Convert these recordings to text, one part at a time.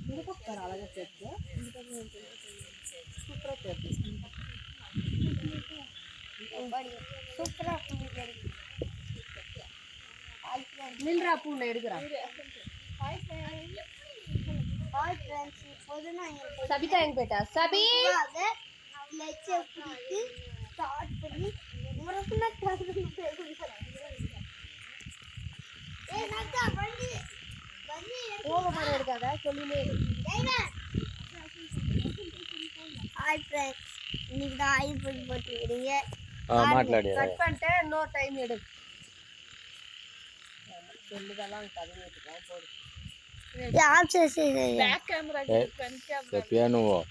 இந்த பக்கம் அழகா சேர்த்து இந்த பக்கம் சூப்பராக சேர்த்து சூப்பராக நில்றா பூனை எடுக்கிறா சபிதா எங்க போயிட்டா சபி கோபப்பட இருக்காதா சொல்லினே ஹாய் ஃப்ரெண்ட்ஸ் இன்னைக்கு தான் ஆயில் போட்டு போட்டுக்கிறீங்க கட் பண்ணிட்டு இன்னொரு டைம் எடு சொல்லுதெல்லாம் கதை போடு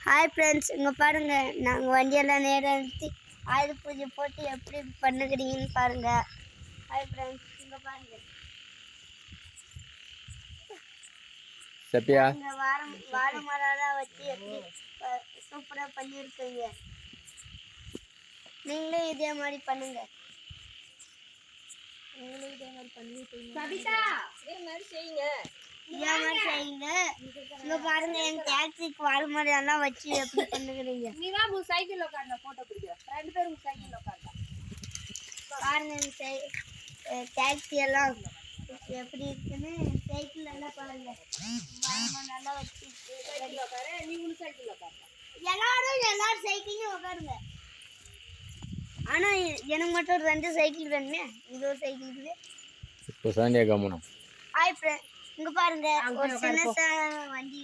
ஹாய் ஃப்ரெண்ட்ஸ் இங்கே பாருங்க நாங்கள் வண்டியெல்லாம் நேரம் நிறுத்தி ஆயுத பூஜை போட்டு எப்படி பண்ணுகிறீங்கன்னு பாருங்க. ஹாய் ஃப்ரெண்ட்ஸ் இங்கே பாருங்க வாழை மரம் வச்சு எப்படி சூப்பராக பண்ணியிருக்கீங்க. நீங்களும் இதே மாதிரி பண்ணுங்க. சபிதா இதே மாதிரி செய்யுங்க. இங்க பாருங்க எங்க டாக்ஸிக்கு வாழை மரம் எல்லாம் வச்சு எப்படி பண்ணுகிறீங்க. நீ வா சைக்கிள் உட்கார்ந்த போட்டோ பிடிக்கிறேன். ரெண்டு பேரும் சைக்கிள் உட்கார்ந்தா பாருங்க டாக்ஸி எல்லாம் எப்படி இருக்குன்னு சைக்கிள் எல்லாம் பாருங்க நல்லா வச்சு சைக்கிள் உட்காரு. நீங்களும் சைக்கிள் உட்காருங்க. எல்லாரும் சைக்கிளையும் உட்காருங்க. ஆனா எனக்கு மட்டும் 2 சைக்கிள் வேணுமே. இது ஒரு சைக்கிள் இருக்குது. இப்போ சாண்டியா கம்முனா ஹாய் ஃப்ரெண்ட் இங்க பாருங்க ஒரு சின்ன வண்டி.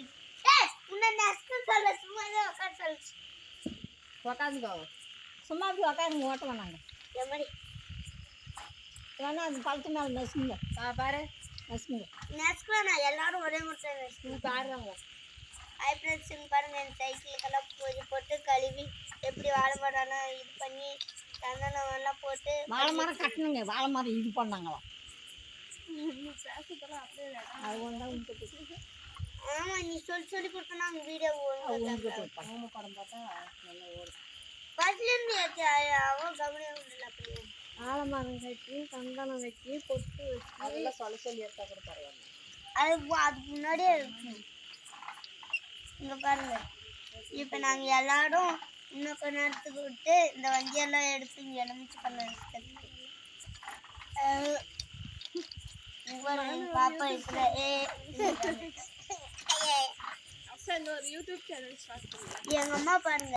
உன்ன நஸ்கல் சொல்ல சும்மா உட்கார சொல்லு. உட்காந்துக்கோ சும்மா அப்படி உட்காருங்க. ஓட்ட வேணாங்க எம்மடி வேணா அந்த பழத்து மேலே நசுங்க. பாரு நசுங்க நஸ்கலா எல்லாரும் ஒரே முட்டை நீ பாருங்க. ஹாய் ஃப்ரெண்ட்ஸ் இங்க பாருங்க என் சைக்கிளுக்கெல்லாம் பூஜை போட்டு கழுவி எப்படி வாழை மரம்லாம் இது பண்ணி சந்தனம் எல்லாம் போட்டு வாழை மரம் கட்டணுங்க. வாழை மரம் இது பண்ணாங்களா ஆமா நீ சொல்லி கொடுத்தனா அவங்க வீடியோ படம் பார்த்தா நல்லா ஓடும். பஸ்லேருந்து அவன் கவனியம் இல்லை. அப்படியே வாழை மரம் கட்டி சந்தனம் வச்சு பொட்டு வச்சு அதெல்லாம் சொல்லி எடுத்தா கூட பரவாயில்ல. அதுக்கு முன்னாடியே இருக்கு. இங்க பாருங்க இப்போ நாங்க எல்லாரும் இன்னும் கொஞ்ச நேரத்துக்கு விட்டு இந்த வண்டியெல்லாம் எடுத்து இங்கே எலுமிச்சு பண்ண பாப்பா இப்போ எங்க அம்மா பாருங்க